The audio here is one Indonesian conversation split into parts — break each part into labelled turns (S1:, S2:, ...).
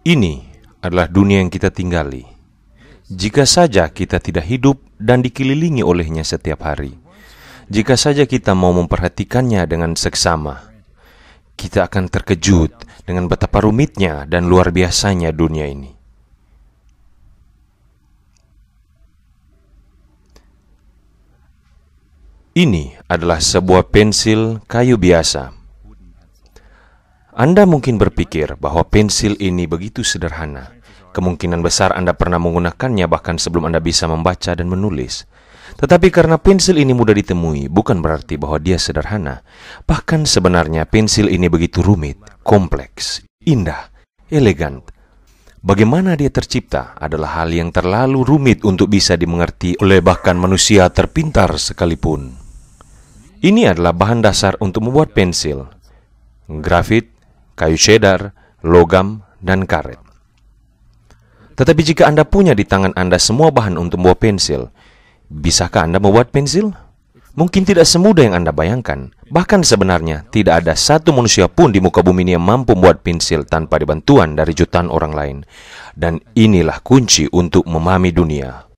S1: Ini adalah dunia yang kita tinggali. Jika saja kita tidak hidup dan dikelilingi olehnya setiap hari, jika saja kita mau memperhatikannya dengan seksama, kita akan terkejut dengan betapa rumitnya dan luar biasanya dunia ini. Ini adalah sebuah pensil kayu biasa. Anda mungkin berpikir bahwa pensil ini begitu sederhana. Kemungkinan besar Anda pernah menggunakannya bahkan sebelum Anda bisa membaca dan menulis. Tetapi karena pensil ini mudah ditemui, bukan berarti bahwa dia sederhana. Bahkan sebenarnya pensil ini begitu rumit, kompleks, indah, elegan. Bagaimana dia tercipta adalah hal yang terlalu rumit untuk bisa dimengerti oleh bahkan manusia terpintar sekalipun. Ini adalah bahan dasar untuk membuat pensil: grafit, kayu cedar, logam, dan karet. Tetapi jika Anda punya di tangan Anda semua bahan untuk membuat pensil, bisakah Anda membuat pensil? Mungkin tidak semudah yang Anda bayangkan. Bahkan sebenarnya tidak ada satu manusia pun di muka bumi ini yang mampu membuat pensil tanpa dibantuan dari jutaan orang lain. Dan inilah kunci untuk memahami dunia.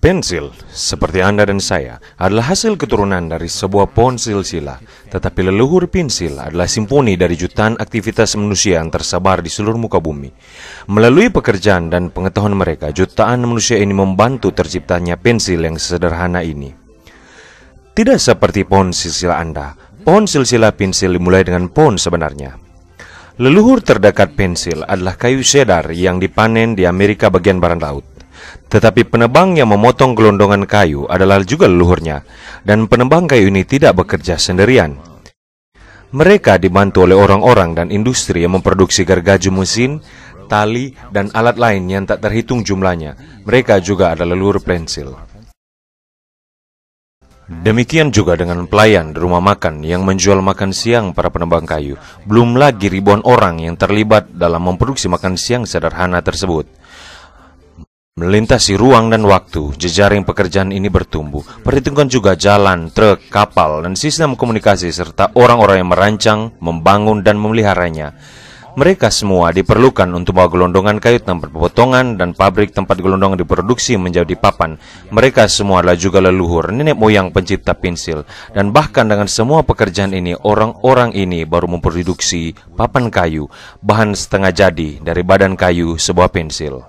S1: Pensil, seperti Anda dan saya, adalah hasil keturunan dari sebuah pohon silsilah. Tetapi leluhur pensil adalah simfoni dari jutaan aktivitas manusia yang tersebar di seluruh muka bumi. Melalui pekerjaan dan pengetahuan mereka, jutaan manusia ini membantu terciptanya pensil yang sederhana ini. Tidak seperti pohon silsilah Anda. Pohon silsilah pensil dimulai dengan pohon sebenarnya. Leluhur terdekat pensil adalah kayu cedar yang dipanen di Amerika bagian barat laut. Tetapi penebang yang memotong gelondongan kayu adalah juga leluhurnya, dan penebang kayu ini tidak bekerja sendirian. Mereka dibantu oleh orang-orang dan industri yang memproduksi gergaji mesin, tali, dan alat lain yang tak terhitung jumlahnya. Mereka juga adalah leluhur pensil. Demikian juga dengan pelayan di rumah makan yang menjual makan siang para penebang kayu. Belum lagi ribuan orang yang terlibat dalam memproduksi makan siang sederhana tersebut. Melintasi ruang dan waktu, jejaring pekerjaan ini bertumbuh. Perhitungkan juga jalan, truk, kapal, dan sistem komunikasi, serta orang-orang yang merancang, membangun, dan memeliharanya. Mereka semua diperlukan untuk membawa gelondongan kayu tempat pepotongan dan pabrik tempat gelondongan diproduksi menjadi papan. Mereka semua adalah juga leluhur, nenek moyang pencipta pensil. Dan bahkan dengan semua pekerjaan ini, orang-orang ini baru memproduksi papan kayu, bahan setengah jadi dari badan kayu sebuah pensil.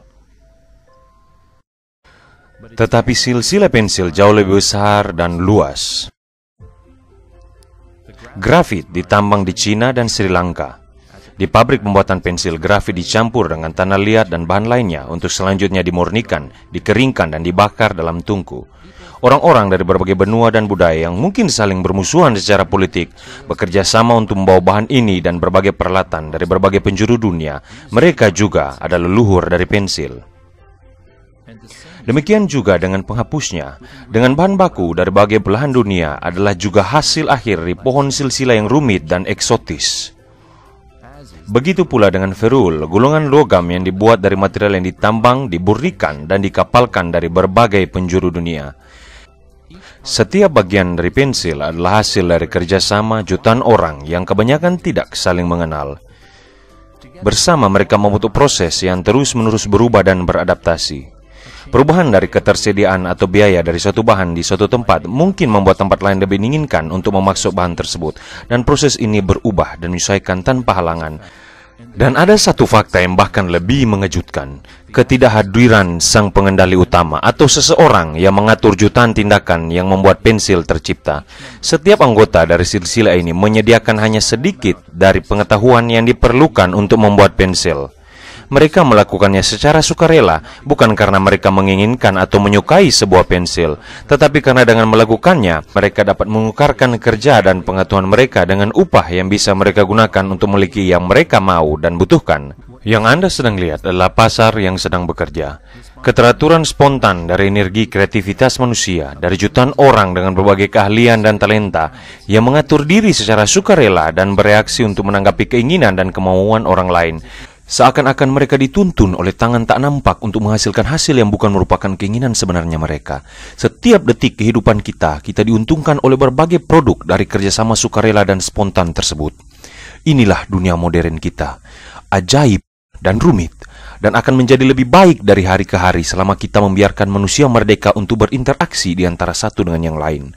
S1: Tetapi silsilah pensil jauh lebih besar dan luas. Grafit ditambang di Cina dan Sri Lanka. Di pabrik pembuatan pensil, grafit dicampur dengan tanah liat dan bahan lainnya untuk selanjutnya dimurnikan, dikeringkan, dan dibakar dalam tungku. Orang-orang dari berbagai benua dan budaya yang mungkin saling bermusuhan secara politik bekerja sama untuk membawa bahan ini dan berbagai peralatan dari berbagai penjuru dunia. Mereka juga adalah leluhur dari pensil. Demikian juga dengan penghapusnya. Dengan bahan baku dari berbagai belahan dunia adalah juga hasil akhir dari pohon silsilah yang rumit dan eksotis. Begitu pula dengan ferul, gulungan logam yang dibuat dari material yang ditambang, diburnikan, dan dikapalkan dari berbagai penjuru dunia. Setiap bagian dari pensil adalah hasil dari kerjasama jutaan orang yang kebanyakan tidak saling mengenal. Bersama mereka membentuk proses yang terus-menerus berubah dan beradaptasi. Perubahan dari ketersediaan atau biaya dari suatu bahan di suatu tempat mungkin membuat tempat lain lebih diinginkan untuk memaksud bahan tersebut, dan proses ini berubah dan menyesuaikan tanpa halangan. Dan ada satu fakta yang bahkan lebih mengejutkan: ketidakhadiran sang pengendali utama atau seseorang yang mengatur jutaan tindakan yang membuat pensil tercipta. Setiap anggota dari silsilah ini menyediakan hanya sedikit dari pengetahuan yang diperlukan untuk membuat pensil. Mereka melakukannya secara sukarela, bukan karena mereka menginginkan atau menyukai sebuah pensil, tetapi karena dengan melakukannya, mereka dapat menukarkan kerja dan pengetahuan mereka dengan upah yang bisa mereka gunakan untuk memiliki yang mereka mau dan butuhkan. Yang Anda sedang lihat adalah pasar yang sedang bekerja. Keteraturan spontan dari energi kreativitas manusia, dari jutaan orang dengan berbagai keahlian dan talenta yang mengatur diri secara sukarela dan bereaksi untuk menanggapi keinginan dan kemauan orang lain. Seakan-akan mereka dituntun oleh tangan tak nampak untuk menghasilkan hasil yang bukan merupakan keinginan sebenarnya mereka. Setiap detik kehidupan kita diuntungkan oleh berbagai produk dari kerjasama sukarela dan spontan tersebut. Inilah dunia modern kita, ajaib dan rumit, dan akan menjadi lebih baik dari hari ke hari selama kita membiarkan manusia merdeka untuk berinteraksi di antara satu dengan yang lain.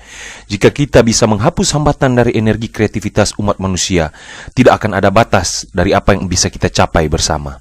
S1: Jika kita bisa menghapus hambatan dari energi kreativitas umat manusia, tidak akan ada batas dari apa yang bisa kita capai bersama.